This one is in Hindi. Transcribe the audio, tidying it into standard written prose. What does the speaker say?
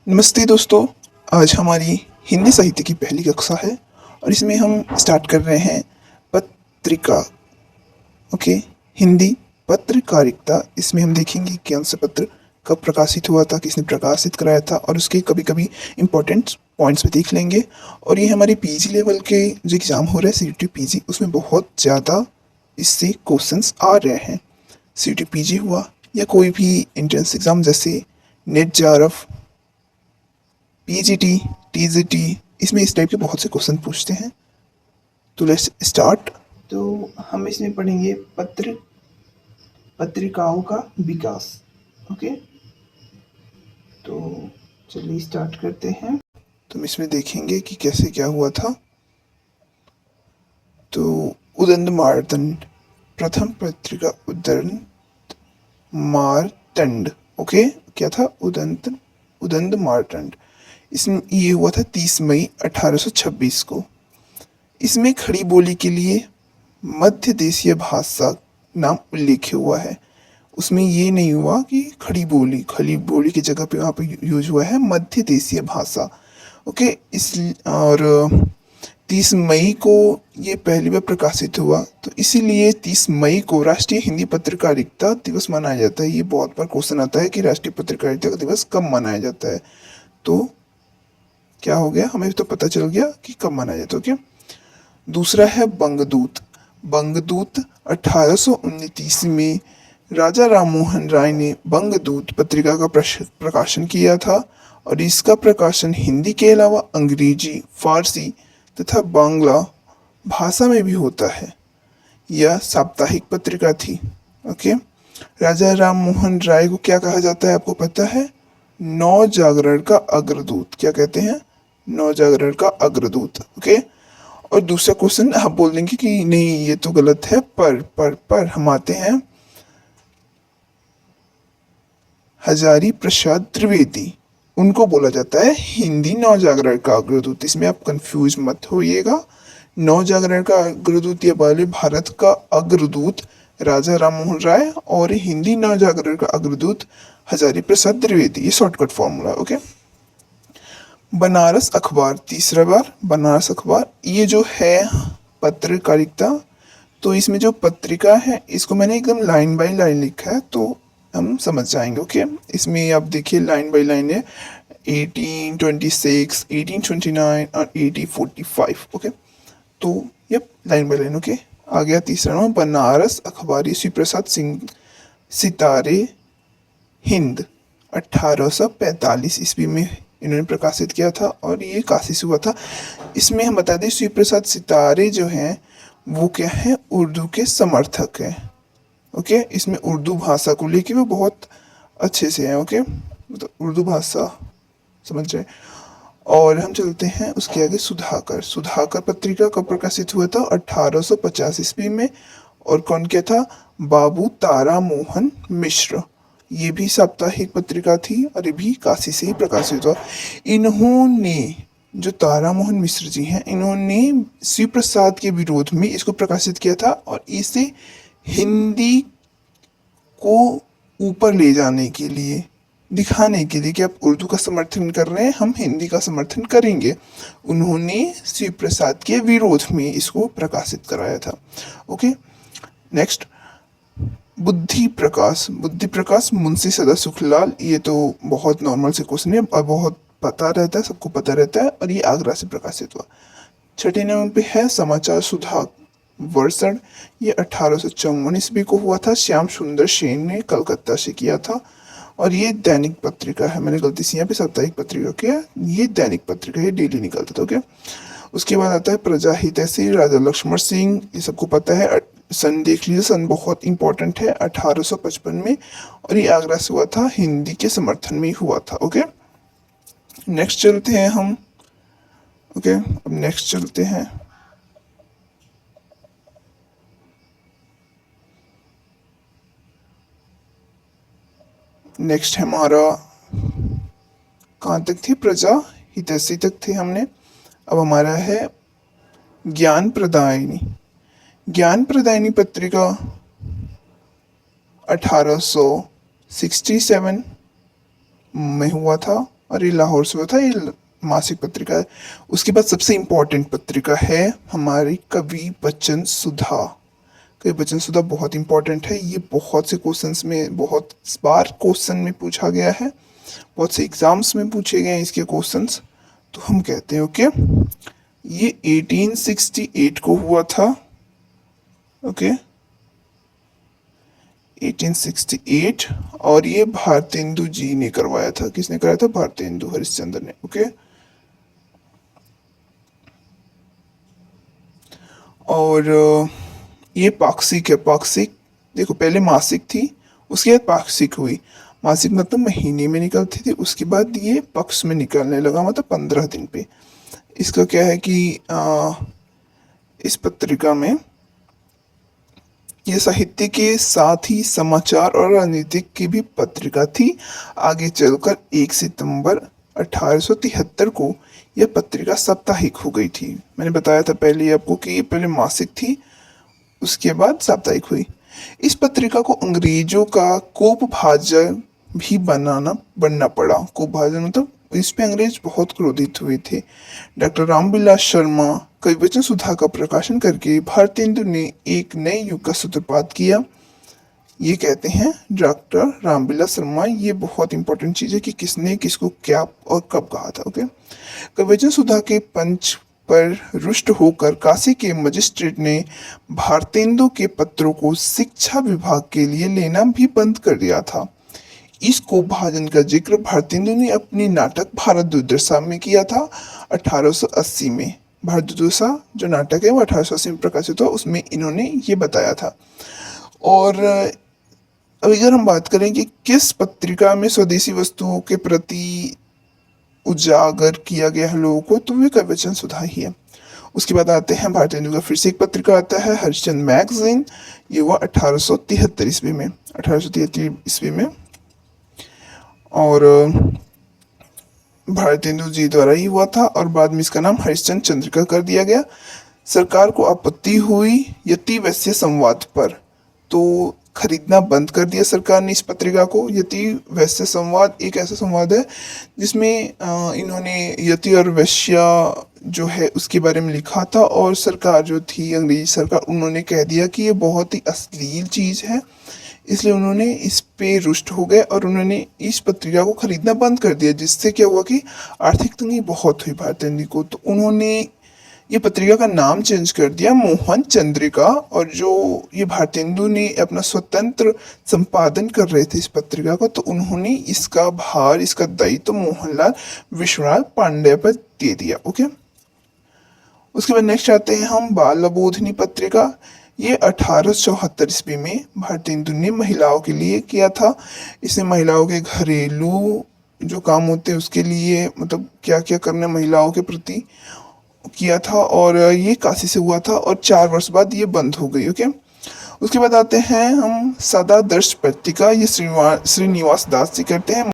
नमस्ते दोस्तों। आज हमारी हिंदी साहित्य की पहली कक्षा है और इसमें हम स्टार्ट कर रहे हैं पत्रिका। ओके, हिंदी पत्रकारिता। इसमें हम देखेंगे कि कौन सा पत्र कब प्रकाशित हुआ था, किसने प्रकाशित कराया था और उसके कभी कभी इम्पोर्टेंट पॉइंट्स भी देख लेंगे। और ये हमारे पीजी लेवल के जो एग्ज़ाम हो रहे हैं सीटी पीजी, उसमें बहुत ज़्यादा इससे क्वेश्चंस आ रहे हैं। सीटी पीजी हुआ या कोई भी एंट्रेंस एग्ज़ाम जैसे नेट जेआरएफ, पीजीटी, टीजीटी, इसमें इस टाइप के बहुत से क्वेश्चन पूछते हैं। तो लेट्स स्टार्ट। तो हम इसमें पढ़ेंगे पत्रिकाओं का विकास। ओके, तो चलिए स्टार्ट करते हैं। तो हम इसमें देखेंगे कि कैसे क्या हुआ था। तो उदंत मार्तंड, प्रथम पत्रिका उदंत मार्तंड। ओके, क्या था? उदंत मार्तंड। इसमें ये हुआ था 30 मई 1826 को। इसमें खड़ी बोली के लिए मध्य देशीय भाषा नाम उल्लेख हुआ है। उसमें ये नहीं हुआ कि खड़ी बोली की जगह पे वहाँ पे यूज हुआ है मध्य देशीय भाषा। ओके, इस और 30 मई को ये पहली बार प्रकाशित हुआ, तो इसीलिए 30 मई को राष्ट्रीय हिंदी पत्रकारिता दिवस मनाया जाता है। ये बहुत बार क्वेश्चन आता है कि राष्ट्रीय पत्रकारिता दिवस कब मनाया जाता है। तो क्या हो गया, हमें तो पता चल गया कि कब मनाया जाता है। ओके, दूसरा है बंगदूत। बंगदूत 1829 में राजा राममोहन राय ने बंगदूत पत्रिका का प्रकाशन किया था और इसका प्रकाशन हिंदी के अलावा अंग्रेजी, फारसी तथा बांग्ला भाषा में भी होता है। यह साप्ताहिक पत्रिका थी। ओके, राजा राममोहन राय को क्या कहा जाता है, आपको पता है? नव जागरण का अग्रदूत। क्या कहते हैं? नव जागरण का अग्रदूत। ओके, और दूसरा क्वेश्चन आप बोल देंगे कि नहीं ये तो गलत है, पर हम आते हैं हजारी प्रसाद त्रिवेदी। उनको बोला जाता है हिंदी नवजागरण का अग्रदूत। इसमें आप कंफ्यूज मत होइएगा। नवजागरण का अग्रदूत या बाले भारत का अग्रदूत राजा राममोहन राय और हिंदी नवजागरण का अग्रदूत हजारी प्रसाद त्रिवेदी। ये शॉर्टकट फॉर्मूला। ओके, बनारस अखबार। तीसरा बार बनारस अखबार। ये जो है पत्रकारिता, तो इसमें जो पत्रिका है इसको मैंने एकदम लाइन बाय लाइन लिखा है, तो हम समझ जाएंगे। ओके, इसमें आप देखिए लाइन बाय लाइन है 1826, 1829 और 1845। ओके, तो yup line by line. Okay, आ गया तीसरा नाम बनारस अखबार। श्री प्रसाद सिंह सितारे हिंद 1845 ईस्वी में इन्होंने प्रकाशित किया था और ये काशी से हुआ था। इसमें हम बता दें श्री प्रसाद सितारे जो हैं वो क्या है, उर्दू के समर्थक हैं। ओके, इसमें उर्दू भाषा को लेके वो बहुत अच्छे से हैं। ओके, मतलब उर्दू भाषा समझ रहे। और हम चलते हैं उसके आगे सुधाकर। सुधाकर पत्रिका कब प्रकाशित हुआ था? 1850 ईस्वी में। और कौन क्या था? बाबू तारा मोहन मिश्र। ये भी साप्ताहिक पत्रिका थी और ये भी काशी से ही प्रकाशित हुआ। इन्होंने, जो तारा मोहन मिश्र जी हैं, इन्होंने श्री प्रसाद के विरोध में इसको प्रकाशित किया था और इसे हिंदी को ऊपर ले जाने के लिए, दिखाने के लिए कि आप उर्दू का समर्थन कर रहे हैं, हम हिंदी का समर्थन करेंगे, उन्होंने श्री प्रसाद के विरोध में इसको प्रकाशित कराया था। ओके, नेक्स्ट बुद्धि प्रकाश। बुद्धि प्रकाश मुंशी सदा सुखलाल। ये तो बहुत नॉर्मल से क्वेश्चन है और बहुत पता रहता है, सबको पता रहता है, और ये आगरा से प्रकाशित हुआ। छठे नंबर पे है समाचार सुधा वर्षण। ये 1854 ईस्वी को हुआ था। श्याम सुंदर सेन ने कलकत्ता से किया था और ये दैनिक पत्रिका है। मैंने गलती से यहाँ पे साप्ताहिक पत्रिका किया, ये दैनिक पत्रिका, ये डेली निकलता था। ओके, उसके बाद आता है प्रजा हितैषी राजा लक्ष्मण सिंह। ये सबको पता है। सन देख लीजिए, सन बहुत इंपॉर्टेंट है, 1855 में, और ये आगरा से हुआ था, हिंदी के समर्थन में हुआ था। ओके, नेक्स्ट चलते हैं हम। ओके, अब नेक्स्ट चलते हैं नेक्स्ट हमारा कहाँ तक थी? प्रजा हितैषी तक थे हमने। अब हमारा है ज्ञान प्रदायिनी। ज्ञान प्रदायिनी पत्रिका 1867 में हुआ था और ये लाहौर से हुआ था। ये मासिक पत्रिका है। उसके बाद सबसे इम्पोर्टेंट पत्रिका है हमारी कवि वचन सुधा। कवि वचन सुधा बहुत इंपॉर्टेंट है। ये बहुत से क्वेश्चंस में, बहुत बार क्वेश्चन में पूछा गया है, बहुत से एग्जाम्स में पूछे गए हैं इसके क्वेश्चंस। तो हम कहते हैं ओके, ये 1868 को हुआ था। ओके 1868, और ये भारतेंदु जी ने करवाया था। किसने कराया था? भारतेंदु हरिश्चंद्र ने। ओके और ये पाक्षिक है। पाक्षिक देखो, पहले मासिक थी, उसके बाद पाक्षिक हुई। मासिक मतलब महीने में निकलती थी, उसके बाद ये पक्ष में निकलने लगा, मतलब 15 दिन पे। इसका क्या है कि इस पत्रिका में ये साहित्य के साथ ही समाचार और राजनीतिक की भी पत्रिका थी। आगे चलकर 1 सितंबर 1873 को यह पत्रिका साप्ताहिक हो गई थी। मैंने बताया था पहले आपको कि ये पहले मासिक थी, उसके बाद साप्ताहिक हुई। इस पत्रिका को अंग्रेजों का कोपभाजन भी बनना पड़ा। कोपभाजन मतलब इस पे अंग्रेज बहुत क्रोधित हुए थे। डॉक्टर रामविलास शर्मा कवि वचन सुधा का प्रकाशन करके भारतेंदु ने एक नए युग का सूत्रपात किया। ये कहते हैं डॉक्टर रामविलास शर्मा। ये बहुत इंपॉर्टेंट चीज है कि किसने किसको क्या और कब कहा था। ओके कवि वचन सुधा के पंच पर रुष्ट होकर काशी के मजिस्ट्रेट ने भारतेंदु के पत्रों को शिक्षा विभाग के लिए लेना भी बंद कर दिया था। इस कोपभाजन का जिक्र भारतेंदु ने अपने नाटक भारत दुर्दशा में किया था 1880 में। भारत दुर्दशा जो नाटक है वो 1880 में प्रकाशित हुआ, उसमें इन्होंने ये बताया था। और अब अगर हम बात करें कि किस पत्रिका में स्वदेशी वस्तुओं के प्रति उजागर किया गया है लोगों को, तो वे कवि वचन सुधा ही है। उसके बाद आते हैं भारतेंदु का फिर से एक पत्रिका आता है हरिश्चंद्र मैगजीन। ये हुआ 1873 ईस्वी में, 1873 ईस्वी में। और भारतेंदु जी द्वारा ही हुआ था, और बाद में इसका नाम हरिश्चंद्र चंद्रिका कर दिया गया। सरकार को आपत्ति हुई यति वैश्य संवाद पर, तो खरीदना बंद कर दिया सरकार ने इस पत्रिका को। यति वैश्य संवाद एक ऐसा संवाद है जिसमें इन्होंने यति और वैश्य जो है उसके बारे में लिखा था, और सरकार जो थी अंग्रेजी सरकार, उन्होंने कह दिया कि ये बहुत ही अश्लील चीज़ है, इसलिए उन्होंने इस पे रुष्ट हो गए और उन्होंने इस पत्रिका को खरीदना बंद कर दिया। जिससे क्या हुआ कि आर्थिक तंगी बहुत हुई भारतेंदु को, तो उन्होंने ये पत्रिका का नाम चेंज कर दिया मोहन चंद्रिका। और जो ये भारतेंदु ने अपना स्वतंत्र संपादन कर रहे थे इस पत्रिका को, तो उन्होंने इसका भार, इसका दायित्व तो मोहनलाल विश्वनाथ पांडे पर दे दिया। ओके उसके बाद नेक्स्ट आते हैं हम बालबोधिनी पत्रिका। ये 1874 ईस्वी में भारतेंदु ने महिलाओं के लिए किया था। इसने महिलाओं के घरेलू जो काम होते हैं उसके लिए, मतलब क्या क्या करना महिलाओं के प्रति किया था, और ये काशी से हुआ था, और 4 वर्ष बाद ये बंद हो गई। ओके उसके बाद आते हैं हम सदा दर्श पत्रिका। ये श्रीनिवास दास जी करते हैं।